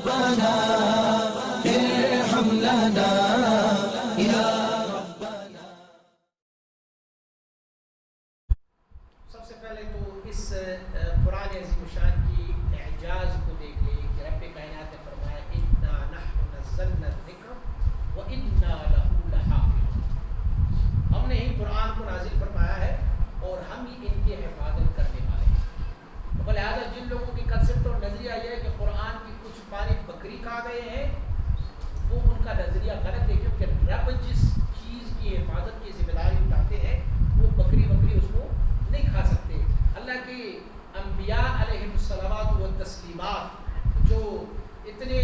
ربنا ارحم لنا یا ربنا. سب سے پہلے تو اس قرآن عظیم الشان کی اعجاز کو دیکھ لیں کہ رب کائنات نے فرمایا انا نحن نزلنا الذکر وانا لہ لحافظون. ہم نے ہی قرآن کو نازل فرمایا ہے اور ہم ہی ان کی حفاظت کرنے والے ہیں. تو لہٰذا جن لوگوں کی کنسیپٹ اور نظریہ یہ ہے کہ قرآن کی کچھ پارے بکری کھا گئے ہیں، وہ ان کا نظریہ غلط ہے، کیونکہ رب جس چیز کی حفاظت کی ذمہ داری اٹھاتے ہیں وہ بکری اس کو نہیں کھا سکتے. اللہ کے انبیاء علیہم الصلوات و تسلیمات جو اتنے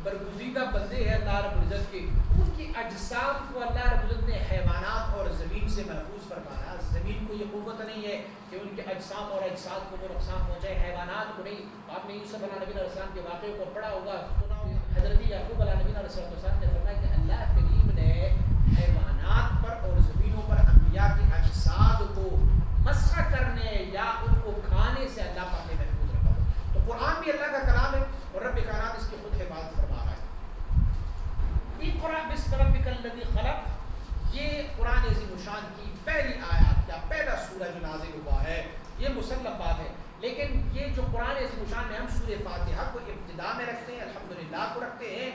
برگزیدہ بندے ہیں اللہ رب العزت کے، ان کی اجسام کو اللہ رب العزت نے حیوانات اور زمین سے محفوظ فرمایا. زمین کو یہ قوت نہیں ہے کہ ان کے اجسام اور اجساد کو وہ نقصان پہنچائے، حیوانات کو نہیں. آپ نے یوسف علیہ نبی علیہ السلام کے واقعے کو پڑھا ہوگا، سنا ہوگا. حضرت یعقوب علیہ نبی علیہ السلام نے فرمایا کہ اللہ کریم نے حیوانات پر اور زمینوں پر انبیاء کے اجساد کو مسخ کرنے یا ان کو کھانے سے اللہ پاک نے محفوظ رکھا. تو قرآن بھی اللہ کا کلام ہے اور رب کائنات اس کی خود حفاظت فرما رہا ہے. اقرأ باسم ربک الذی خلق، یہ قرآن عظیم الشان کی پہلی آیات یا پہلا سورہ جو نازل ہوا ہے، یہ مسلم بات ہے. لیکن یہ جو قرآن عظیم الشان میں ہم سورہ فاتحہ کو ابتدا میں رکھتے ہیں، الحمدللہ کو رکھتے ہیں،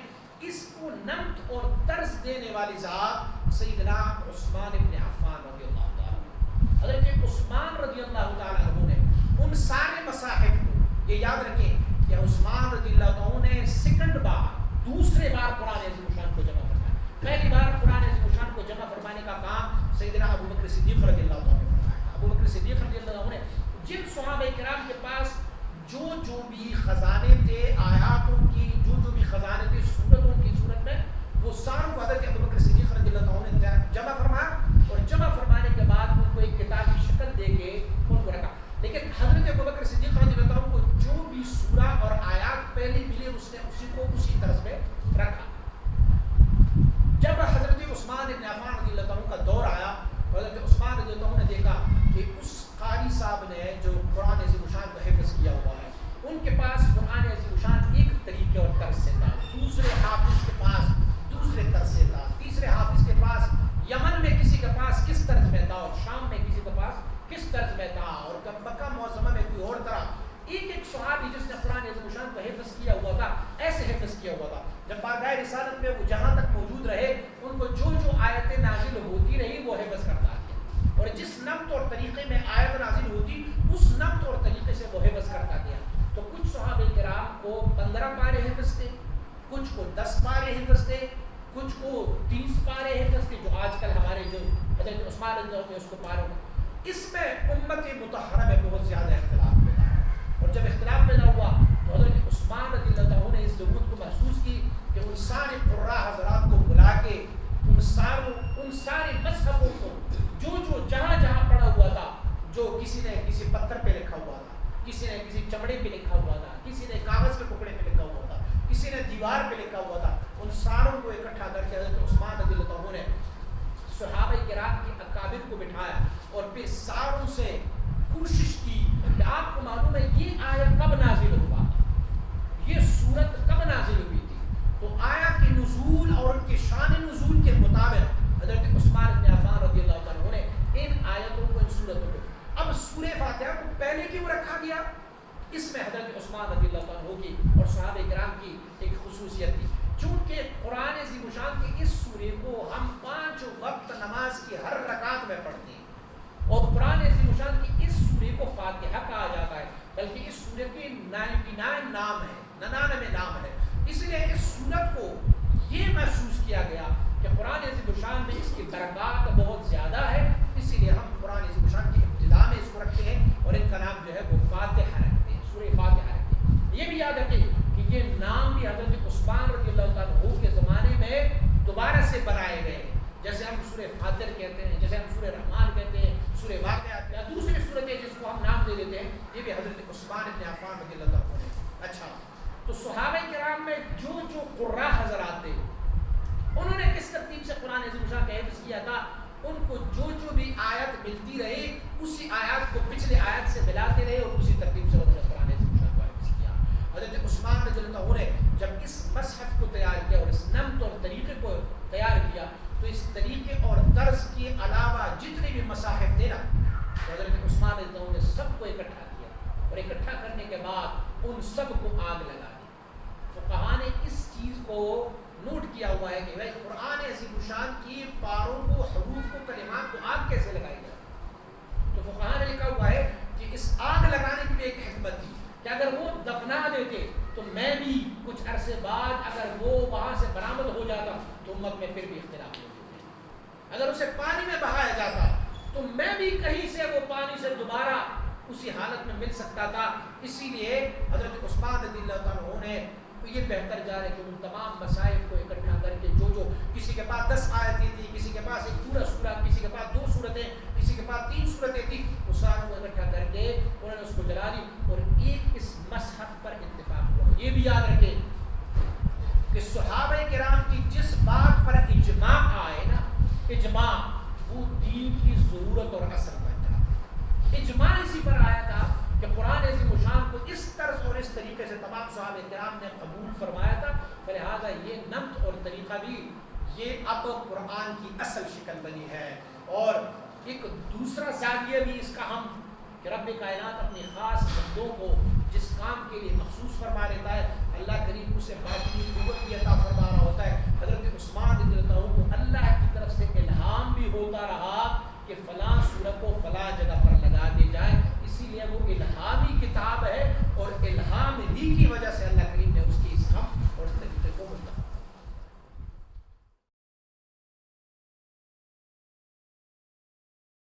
اس کو نمط اور طرز دینے والی ذات سیدنا عثمان ابن عفان رضی اللہ تعالیٰ عنہ. حضرت عثمان رضی اللہ تعالیٰ عنہ نے ان سارے مصاحف کو، یہ یاد رکھیں کہ عثمان رضی اللہ تعالیٰ عنہ نے سیکنڈ بار، دوسرے بار قرآن عظیم الشان کو جمع فرمایا. پہلی بار قرآن عظیم الشان کو جمع فرمانے کا کام سیدنا ابو بکر صدیق رضی اللہ تعالیٰ عنہ نے فرمایا. ابو بکر صدیق رضی اللہ عنہ نے جن صحابہ کرام کے پاس جو بھی خزانے تھے آیاتوں کی، جو بھی خزانے تھے سورتوں کی صورت میں، وہ ساروں کو حضرت ابو بکر صدیق رضی اللہ عنہ نے جمع فرمایا اور جمع فرمانے کے بعد ان کو ایک کتاب کی شکل دے کے ان کو رکھا. لیکن حضرت ابو بکر صدیق رضی اللہ عنہ کو جو بھی سورہ اور آیات پہلے ملے اس نے اسی کو اسی طرز میں رکھا. جب حضرت عثمان ابن عفان رضی اللہ عنہ کا دور آیا، حضرت عثمان رضی اللہ عنہ نے دیکھا کہ اس قاری صاحب نے جو قرآن عظیم الشان کو حفظ کیا ہوا ہے، ان کے پاس قرآن عظیم الشان ایک طریقے اور طرز سے تھا، دوسرے حافظ کے پاس دوسرے طرز سے تھا، تیسرے حافظ کے پاس یمن میں کسی کے پاس کس طرز میں تھا اور شام میں کسی کے پاس کس طرز میں تھا، اور مکہ معظمہ میں کوئی اور طرح. ایک صحابی جس نے قرآن عظیم الشان کو حفظ کیا ہوا تھا ایسے حفظ کیا ہوا تھا. جب بارگاہ رسالت میں وہ جہاں تک موجود رہے، ان کو جو آیتیں نازل ہوتی رہی وہ حفظ کرتا گیا، اور جس نمط اور طریقے میں آیت نازل ہوتی اس نمط اور طریقے سے وہ حفظ کرتا گیا. تو کچھ صحابہ کرام کو 15 پارے حفظ تھے، کچھ کو 10 پارے حفظ تھے، کچھ کو 30 پارے حفظ تھے، جو آج کل ہمارے جو حضرت عثمان رضی اللہ عنہ اس کو پاروں میں. اس میں امت مطہرہ میں بہت زیادہ اختلاف پیدا ہے، اور جب اختلاف پیدا ہوا تو حضرت عثمان رضی اللہ عنہ نے اس ضرورت کو محسوس کی کہ ان سارے قراء حضرات کو بلا کے ان سارے مصحفوں کو جو جہاں پڑھا ہوا تھا، جو کسی نے کسی پتھر پہ لکھا ہوا تھا، کسی نے کسی چمڑے پہ لکھا ہوا تھا، کسی نے کاغذ کے ٹکڑے پہ لکھا ہوا تھا، کسی نے دیوار پہ لکھا ہوا تھا، ان ساروں کو اکٹھا کر کے حضرت عثمان رضی اللہ عنہ نے صحابہ کرام کے اکابر کو بٹھایا اور پھر ساروں سے کوشش کی کہ آپ کو معلوم ہے یہ آیت کب نازل ہوا، یہ سورت کب نازل ہوئی تھی. تو آیت کے نزول اور ان کے شان نزول کے مطابق حضرت عثمان بن عفان رضی اللہ عنہ نے ان آیتوں کو، ان سورتوں کو، اب سورہ فاتحہ کو پہلے کیوں رکھا گیا؟ اس میں حضرت عثمان رضی اللہ عنہ کی اور صحابہ کرام کی ایک خصوصیت تھی، چونکہ قرآن عظیم الشان کے اس سورے کو ہم 5 وقت نماز کی ہر رکعت میں پڑھتے ہیں، اور قرآن عظیم الشان کی اس سورے کو فاتحہ کہا جاتا ہے، بلکہ اس سورے کے 99 نام ہیں، 99 نام ہے. اس لیے اس سورت کو یہ محسوس کیا گیا کہ قرآن عظیم الشان میں اس کی برکات بہت زیادہ ہے، اسی لیے ہم قرآن عظیم الشان کی ابتدا میں اس کو رکھتے ہیں اور ان کا نام جو ہے وہ فاتحہ رکھتے ہیں، سورہ فاتحہ رکھتے ہیں. یہ بھی یاد رکھیں کہ یہ نام بھی حضرت عثمان رضی اللہ تعالیٰ عنہ کے زمانے میں دوبارہ سے بنائے گئے، جیسے ہم سورہ فاتر کہتے ہیں، جیسے ہم سورہ رحمان کہتے ہیں، سورہ واقعات یا دوسری صورتیں جس کو ہم نام دے دیتے ہیں، یہ بھی حضرت عثمان بن عفان رضی اللہ عنہ نے. اچھا، تو صحابہ کرام میں جو قراء حضرات تھے انہوں نے کس ترتیب سے قرآن عظیم الشان کا حفظ کیا تھا؟ ان کو جو بھی آیت ملتی رہی اسی آیات کو پچھلے آیت سے ملاتے رہے اور اسی ترتیب سے انہوں نے قرآن عظیم الشان کا حفظ کیا. حضرت عثمان رضی اللہ عنہ نے جب اس کو نوٹ کیا ہوا ہے کہ بھائی قرآن عظیم الشان کی پاروں کو، حروف کو، کلمات کو آگ کیسے لگائی جائے. تو فقہاء نے لکھا ہوا ہے کہ اس آگ لگانے کی بھی ایک حکمت تھی کہ اگر وہ دفنا دیتے تو میں بھی کچھ عرصے بعد اگر وہ وہاں سے برآمد ہو جاتا تو امت میں پھر بھی اختلاف ہو جاتا. اگر اسے پانی میں بہایا جاتا تو میں بھی کہیں سے وہ پانی سے دوبارہ اسی حالت میں مل سکتا تھا. اسی لیے حضرت عثمان رضی اللہ تعالیٰ عنہ نے یہ بہتر جا رہا ہے کہ ان تمام مسائل کو اکٹھا کر کے جو کسی کے پاس 10 آیتیں تھی، کسی کے پاس ایک پورا سورہ، کسی کے پاس 2 سورتیں، کسی کے پاس 3 سورتیں تھی، وہ ساروں کو اکٹھا کر کے انہوں نے اس کو جلا دی اور ایک اس مصحف پر اتفاق ہوا. یہ بھی یاد رکھیں کہ صحابہ کرام کی جس بات پر اجماع آئے نا، اجماع وہ دین کی ضرورت اور اثر بن جاتا. اجماع اسی پر آیا تھا کہ قرآن عظیم الشان کو اس طرز اور اس طریقے سے تمام صحابہ کرام نے قبول فرمایا تھا، فلہذا یہ نمط اور طریقہ بھی یہ اب قرآن کی اصل شکل بنی ہے. اور ایک دوسرا زاویہ بھی اس کا ہم کہ رب کائنات اپنے خاص بندوں کو جس کام کے لیے مخصوص فرما لیتا ہے، اللہ کریم اسے باطنی قوت بھی عطا فرما رہا ہوتا ہے. حضرت عثمان رضی اللہ عنہ کو اللہ کی طرف سے الہام بھی ہوتا رہا کہ فلاں سورت کو فلاں جگہ پر